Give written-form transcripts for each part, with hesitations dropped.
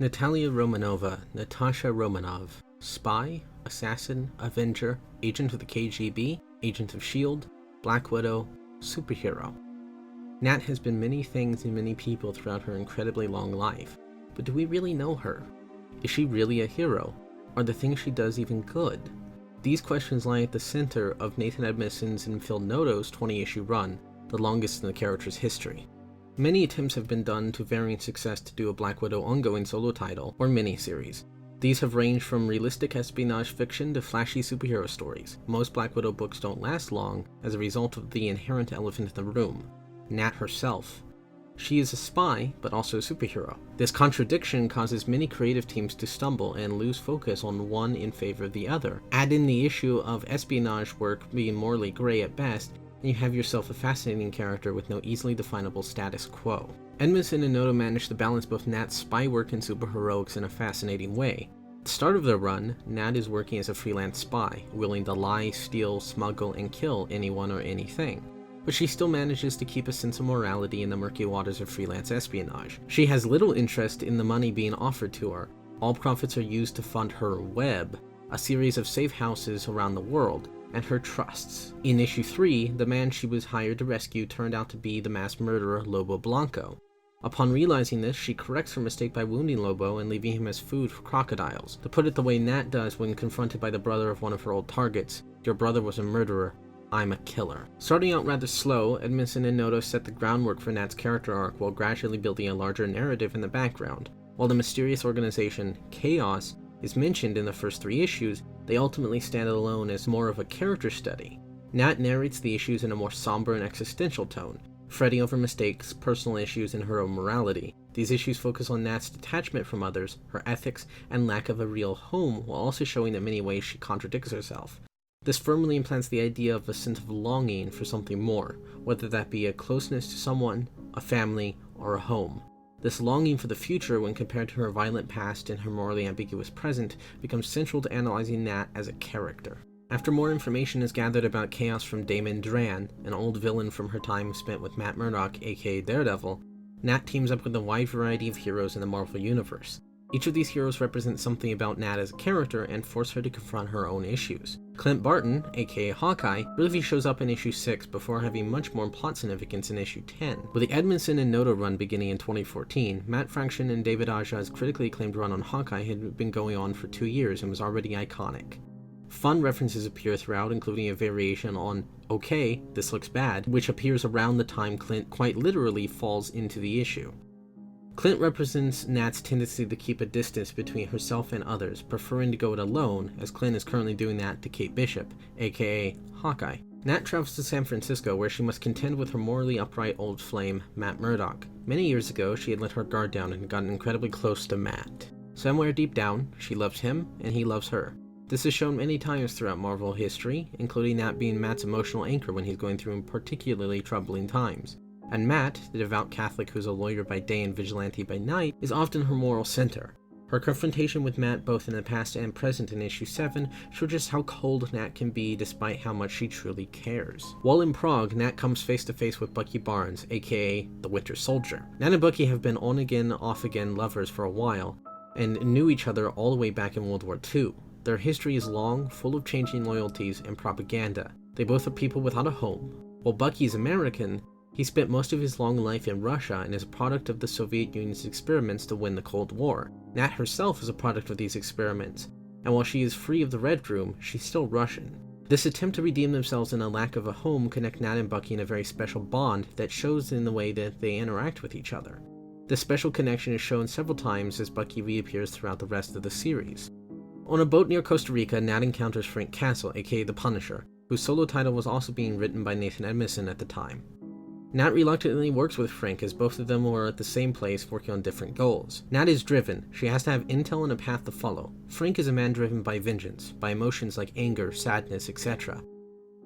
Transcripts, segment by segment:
Natalia Romanova, Natasha Romanov, spy, assassin, avenger, agent of the KGB, agent of S.H.I.E.L.D., Black Widow, superhero. Nat has been many things and many people throughout her incredibly long life, but do we really know her? Is she really a hero? Are the things she does even good? These questions lie at the center of Nathan Edmondson's and Phil Noto's 20-issue run, the longest in the character's history. Many attempts have been done to varying success to do a Black Widow ongoing solo title or miniseries. These have ranged from realistic espionage fiction to flashy superhero stories. Most Black Widow books don't last long as a result of the inherent elephant in the room, Nat herself. She is a spy, but also a superhero. This contradiction causes many creative teams to stumble and lose focus on one in favor of the other. Add in the issue of espionage work being morally gray at best, and you have yourself a fascinating character with no easily definable status quo. Edmondson and Noto managed to balance both Nat's spy work and superheroics in a fascinating way. At the start of their run, Nat is working as a freelance spy, willing to lie, steal, smuggle, and kill anyone or anything. But she still manages to keep a sense of morality in the murky waters of freelance espionage. She has little interest in the money being offered to her. All profits are used to fund her web, a series of safe houses around the world, and her trusts. In issue 3, the man she was hired to rescue turned out to be the mass murderer Lobo Blanco. Upon realizing this, she corrects her mistake by wounding Lobo and leaving him as food for crocodiles. To put it the way Nat does when confronted by the brother of one of her old targets, "Your brother was a murderer, I'm a killer." Starting out rather slow, Edmondson and Noto set the groundwork for Nat's character arc while gradually building a larger narrative in the background. While the mysterious organization, Chaos, is mentioned in the first 3 issues, they ultimately stand alone as more of a character study. Nat narrates the issues in a more somber and existential tone, fretting over mistakes, personal issues, and her own morality. These issues focus on Nat's detachment from others, her ethics, and lack of a real home, while also showing in many ways she contradicts herself. This firmly implants the idea of a sense of longing for something more, whether that be a closeness to someone, a family, or a home. This longing for the future, when compared to her violent past and her morally ambiguous present, becomes central to analyzing Nat as a character. After more information is gathered about Chaos from Damon Dran, an old villain from her time spent with Matt Murdock, aka Daredevil, Nat teams up with a wide variety of heroes in the Marvel Universe. Each of these heroes represents something about Nat as a character and force her to confront her own issues. Clint Barton, aka Hawkeye, briefly shows up in issue 6 before having much more plot significance in issue 10. With the Edmondson and Noto run beginning in 2014, Matt Fraction and David Aja's critically acclaimed run on Hawkeye had been going on for 2 years and was already iconic. Fun references appear throughout, including a variation on "Okay, this looks bad," which appears around the time Clint quite literally falls into the issue. Clint represents Nat's tendency to keep a distance between herself and others, preferring to go it alone, as Clint is currently doing that to Kate Bishop, aka Hawkeye. Nat travels to San Francisco, where she must contend with her morally upright old flame, Matt Murdock. Many years ago, she had let her guard down and gotten incredibly close to Matt. Somewhere deep down, she loves him, and he loves her. This is shown many times throughout Marvel history, including Nat being Matt's emotional anchor when he's going through particularly troubling times. And Matt, the devout Catholic who's a lawyer by day and vigilante by night, is often her moral center. Her confrontation with Matt both in the past and present in issue 7 show just how cold Nat can be despite how much she truly cares. While in Prague, Nat comes face to face with Bucky Barnes, aka the Winter Soldier. Nat and Bucky have been on again, off again lovers for a while, and knew each other all the way back in World War II. Their history is long, full of changing loyalties and propaganda. They both are people without a home. While Bucky is American, he spent most of his long life in Russia and is a product of the Soviet Union's experiments to win the Cold War. Nat herself is a product of these experiments, and while she is free of the Red Room, she's still Russian. This attempt to redeem themselves in a lack of a home connect Nat and Bucky in a very special bond that shows in the way that they interact with each other. This special connection is shown several times as Bucky reappears throughout the rest of the series. On a boat near Costa Rica, Nat encounters Frank Castle, aka the Punisher, whose solo title was also being written by Nathan Edmondson at the time. Nat reluctantly works with Frank as both of them were at the same place working on different goals. Nat is driven. She has to have intel and a path to follow. Frank is a man driven by vengeance, by emotions like anger, sadness, etc.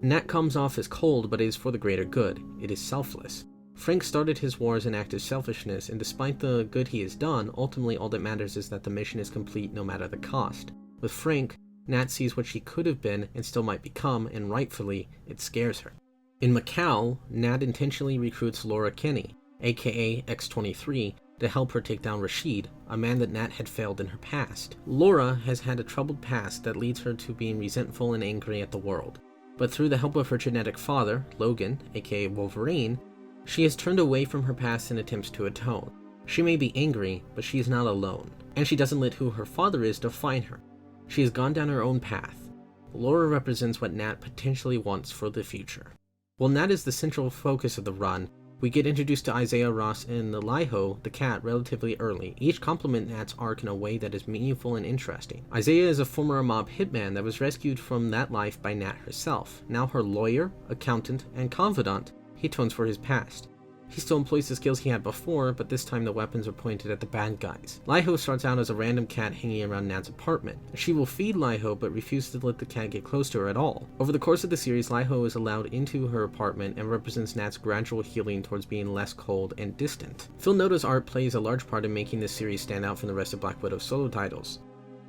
Nat comes off as cold, but it is for the greater good. It is selfless. Frank started his war as an act of selfishness, and despite the good he has done, ultimately all that matters is that the mission is complete no matter the cost. With Frank, Nat sees what she could have been and still might become, and rightfully, it scares her. In Macau, Nat intentionally recruits Laura Kinney, aka X-23, to help her take down Rashid, a man that Nat had failed in her past. Laura has had a troubled past that leads her to being resentful and angry at the world. But through the help of her genetic father, Logan, aka Wolverine, she has turned away from her past and attempts to atone. She may be angry, but she is not alone, and she doesn't let who her father is define her. She has gone down her own path. Laura represents what Nat potentially wants for the future. While Nat is the central focus of the run, we get introduced to Isaiah, Ross, and the Liho, the cat, relatively early. Each complement Nat's arc in a way that is meaningful and interesting. Isaiah is a former mob hitman that was rescued from that life by Nat herself. Now her lawyer, accountant, and confidant, he atones for his past. He still employs the skills he had before, but this time the weapons are pointed at the bad guys. Liho starts out as a random cat hanging around Nat's apartment. She will feed Liho, but refuses to let the cat get close to her at all. Over the course of the series, Liho is allowed into her apartment and represents Nat's gradual healing towards being less cold and distant. Phil Noto's art plays a large part in making this series stand out from the rest of Black Widow's solo titles.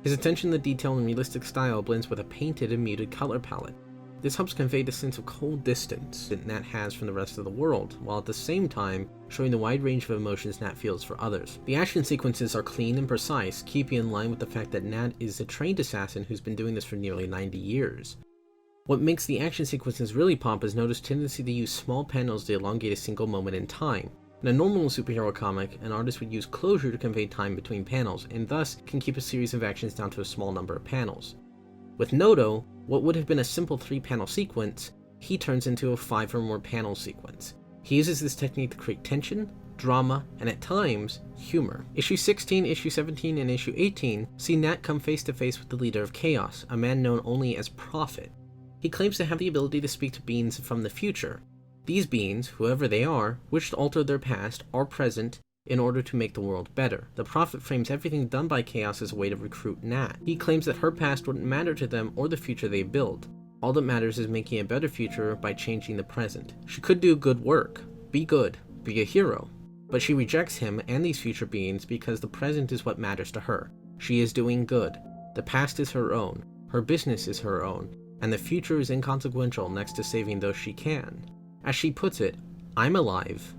His attention to detail and realistic style blends with a painted and muted color palette. This helps convey the sense of cold distance that Nat has from the rest of the world, while at the same time showing the wide range of emotions Nat feels for others. The action sequences are clean and precise, keeping in line with the fact that Nat is a trained assassin who's been doing this for nearly 90 years. What makes the action sequences really pop is Noto's tendency to use small panels to elongate a single moment in time. In a normal superhero comic, an artist would use closure to convey time between panels, and thus can keep a series of actions down to a small number of panels. With Noto, what would have been a simple 3-panel sequence, he turns into a 5 or more panel sequence. He uses this technique to create tension, drama, and at times, humor. Issue 16, Issue 17, and Issue 18 see Nat come face to face with the leader of Chaos, a man known only as Prophet. He claims to have the ability to speak to beings from the future. These beings, whoever they are, wish to alter their past or present in order to make the world better. The Prophet frames everything done by Chaos as a way to recruit Nat. He claims that her past wouldn't matter to them or the future they build. All that matters is making a better future by changing the present. She could do good work, be good, be a hero, but she rejects him and these future beings because the present is what matters to her. She is doing good. The past is her own, her business is her own, and the future is inconsequential next to saving those she can. As she puts it, I'm alive,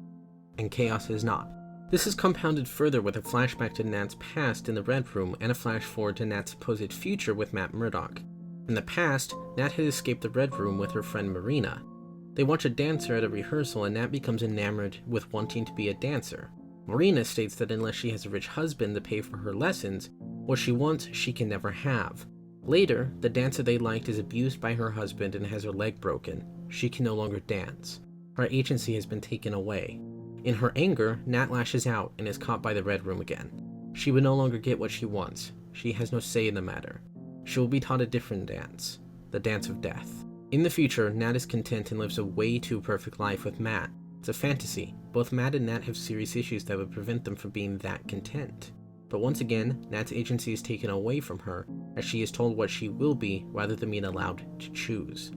and Chaos is not. This is compounded further with a flashback to Nat's past in the Red Room and a flash forward to Nat's supposed future with Matt Murdock. In the past, Nat had escaped the Red Room with her friend Marina. They watch a dancer at a rehearsal and Nat becomes enamored with wanting to be a dancer. Marina states that unless she has a rich husband to pay for her lessons, what she wants she can never have. Later, the dancer they liked is abused by her husband and has her leg broken. She can no longer dance. Her agency has been taken away. In her anger, Nat lashes out and is caught by the Red Room again. She will no longer get what she wants. She has no say in the matter. She will be taught a different dance, the dance of death. In the future, Nat is content and lives a way too perfect life with Matt. It's a fantasy. Both Matt and Nat have serious issues that would prevent them from being that content. But once again, Nat's agency is taken away from her, as she is told what she will be rather than being allowed to choose.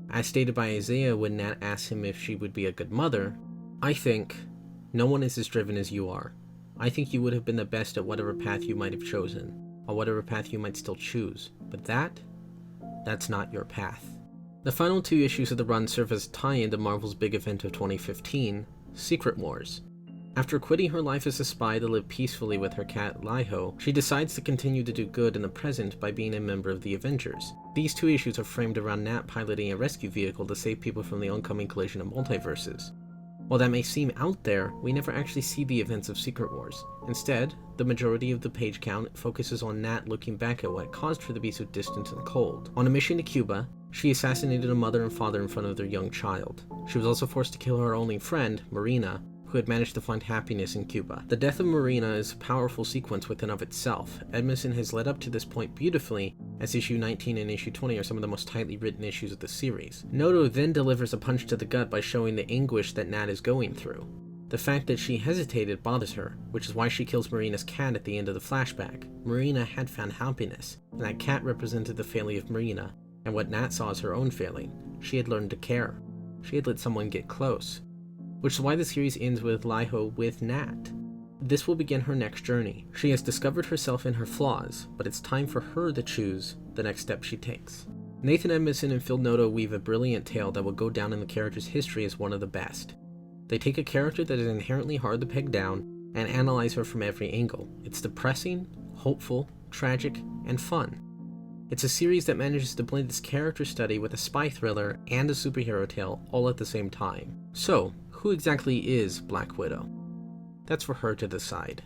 As stated by Isaiah when Nat asks him if she would be a good mother, I think, no one is as driven as you are. I think you would have been the best at whatever path you might have chosen, or whatever path you might still choose, but that's not your path. The final 2 issues of the run serve as a tie-in to Marvel's big event of 2015, Secret Wars. After quitting her life as a spy to live peacefully with her cat Liho, she decides to continue to do good in the present by being a member of the Avengers. These 2 issues are framed around Nat piloting a rescue vehicle to save people from the oncoming collision of multiverses. While that may seem out there, we never actually see the events of Secret Wars. Instead, the majority of the page count focuses on Nat looking back at what caused her to be so distant and cold. On a mission to Cuba, she assassinated a mother and father in front of their young child. She was also forced to kill her only friend, Marina, who had managed to find happiness in Cuba. The death of Marina is a powerful sequence within of itself. Edmondson has led up to this point beautifully, as issue 19 and issue 20 are some of the most tightly written issues of the series. Noto then delivers a punch to the gut by showing the anguish that Nat is going through. The fact that she hesitated bothers her, which is why she kills Marina's cat at the end of the flashback. Marina had found happiness, and that cat represented the failing of Marina, and what Nat saw as her own failing. She had learned to care. She had let someone get close. Which is why the series ends with Liho with Nat. This will begin her next journey. She has discovered herself and her flaws, but it's time for her to choose the next step she takes. Nathan Edmondson and Phil Noto weave a brilliant tale that will go down in the character's history as one of the best. They take a character that is inherently hard to peg down and analyze her from every angle. It's depressing, hopeful, tragic, and fun. It's a series that manages to blend its character study with a spy thriller and a superhero tale all at the same time. So, who exactly is Black Widow? That's for her to decide.